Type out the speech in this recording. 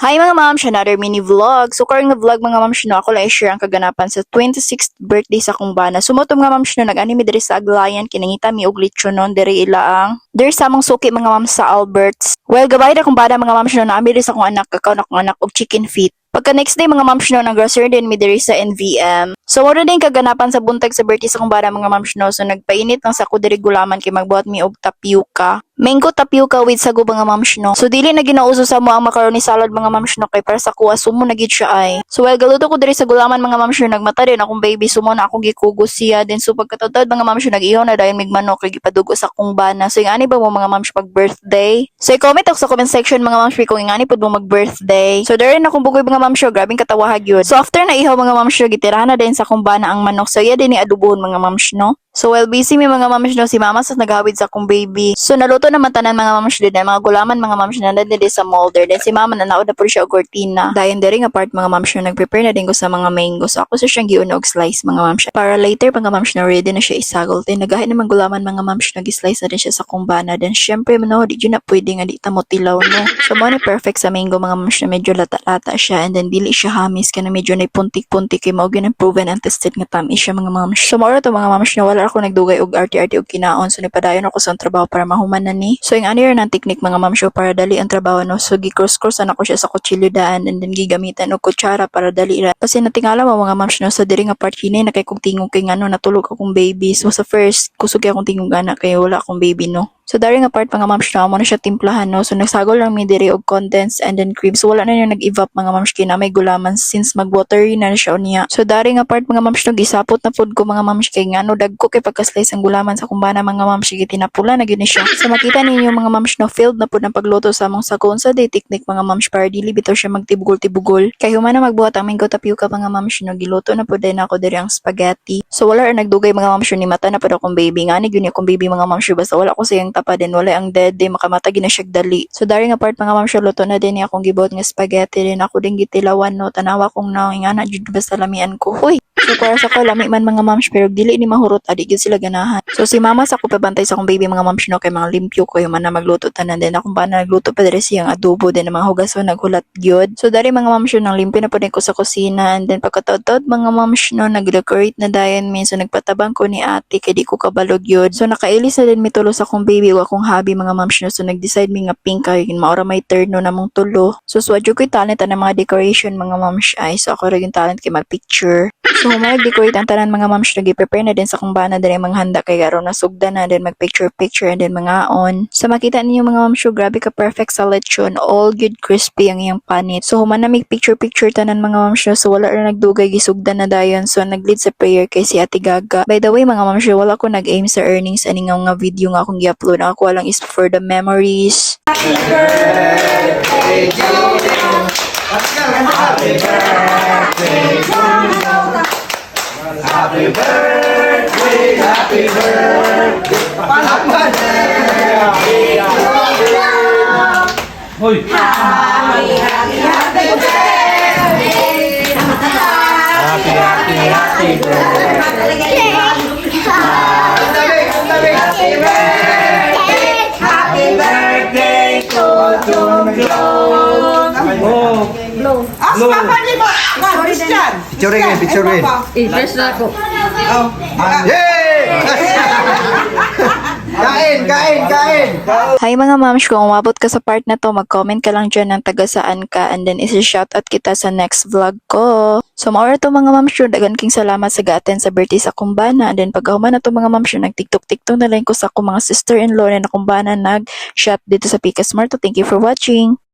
Hi mga mams, another mini vlog. So karong na vlog mga mams no, ako lang i-share ang kaganapan sa 26th birthday sa kong bana. Sumoto mga mams no, nag-anime diri sa Aglayan, kinangita mi og lechonon diri ilaang. Diri sa among suki mga mams sa Alberts. Well, gabay na kong bana mga mams no, naami diri sa akong anak, kakaw na akong anak og chicken feet. Pagka next day mga mams no, nag-grocery din mi diri sa NVM. So wala din kaganapan sa buntag sa birthday sa kong bana mga mams no. So nagpainit lang sa ako diri gulaman kay magbuhat mi og tapioca. Mango tapioca with sago mga mams no. So dili na ginauso sa mo ang macaroni salad mga mams no, kay para sa kuha sumo na gid siya ay. So well galuto ko diri sa gulaman mga mams no, nagmata din akong baby sumo na akong gikugos siya din. So pagkatawtad mga mams no, nag-ihaw na dayon mig manok kay gipadugo sa akong bana. So yung ani ba mo mga mams pag birthday? So i-comment ako sa comment section mga mams kung yung ani pud mo mag birthday. So dayon akong bugoy mga mams no, grabing katawahag yun. So after na ihaw mga mams no, gitirahan na din sa akong bana ang manok. So iya din ni adubohon mga mams no. So while busy mi mga mams no, si mama sa naghawid sa akong baby. So naluto naman tanan mga mams din, mga gulaman mga mams na dili sa molder. Then si mama na naud na po siya og cortina. Dayon diri nga part mga mams no, nag-prepare na din ko sa mga mango. So ako sa siyang giuno og slice mga mams. Para later mga mams na ready na siya isagol. Then nagahin naman gulaman mga mams nag-slice na din siya sa kumbana. Then syempre no, di na pwede nga di ta mo tilaw no. So mo ni perfect sa mango mga mams na medyo lata-lata siya and then dili siya hamis kana medyo na puntik-puntik kay mao gyud proven and tested nga tamis siya mga mams. So mao to mga mams na wala ako nagdugay og arte-arte og kinaon. So nipadayon ako sa trabaho para mahuman na ni. So yung ano yun ang technique mga mams para dali ang trabaho no. So gi-cross-cross na ako siya sa kutsilyo daan and then gigamitan og kutsara para dali ra. Kasi natingala mo mga mams no, sa diri nga part hinay na kay kog tingog kay ngano natulog akong baby. So sa first kusog akong tingog ana kay wala akong baby no. So dari nga part mga mams no, mo na siya timplahan no. So nagsagol lang mi diri og condensed and then cream. So wala na yung nag-evap mga mams kay na may gulaman since mag-watery na siya niya. So dari nga part mga mams no, gisapot na pud ko mga mams kay ngano dagko kay pagka-slice ang gulaman sa kumbana mga mams sige tinapula na gyud siya. So makita ninyo mga mams no, filled na pud ang pagluto sa among sakon sa day technique mga mams para dili bitaw siya magtibugol-tibugol. Kay human na magbuhat ang mango tapioca mga mams no, giluto na pud din ako diri ang spaghetti. So wala ra nagdugay mga mams ni mata na pud akong baby ngani gyud akong baby mga mams basta wala ko sayang tapa din wala ang dead day makamata gina siya dali. So dari nga part mga mams luto na din akong gibuhat nga spaghetti din ako din gitilawan no, tanawa kong ingana jud basta lamian ko. Hoy. So para sa ko lami man mga mams pero dili ni mahurot adi gyud sila ganahan. So si mama sa ko pabantay sa akong baby mga mams no, kay mga limpyo ko yung man na magluto tanan din akong bana nagluto pa diri siyang adobo din mga hugason naghulat gyud. So dari mga mams no, nang limpyo na pud ko sa kusina and then pagkataod-taod mga mams no, nag-decorate na dayon mi. So nagpatabang ko ni ate kay di ko kabalog gyud. So nakailis na din mi tulo sa akong baby o akong hobby mga mams no. So nag-decide mi nga pink kay maura may turn no namong tulo. So swadyo ko talent ang mga decoration mga mams ay. So ako ra yung talent kay mag-picture. So mag-decorate ang tanan mga mams nag-prepare na din sa kung bana diri mga handa kay garo na sugda na din mag-picture and then mga on. So makita ninyo mga mams grabe ka perfect sa lechon, all good crispy ang iyang panit. So human na mig picture tanan mga mams so wala ra nagdugay gisugda na dayon. So nag-lead sa prayer kay si Ate Gaga. By the way mga mams wala ko nag-aim sa earnings ani nga video nga akong gi-upload. Ako lang is for the memories. Happy birthday to you. Happy birthday to you. Happy birthday, happy birthday. Palakpan. Hoy. Happy birthday. Happy birthday. Happy birthday to Glow. Picture rin, picture rin. I-press na ako. Yay! Kain! Hi mga mams, kung umabot ka sa part na to, mag-comment ka lang dyan ng taga saan ka and then isi-shoutout kita sa next vlog ko. So maura to mga mams, dagan king salamat sa ga-attend sa birthday sa kumbana and then pagkahuman na to mga mams, nag-tiktok na lang ko sa akong mga sister-in-law na kumbana nag-shot dito sa Pika Smart. Thank you for watching!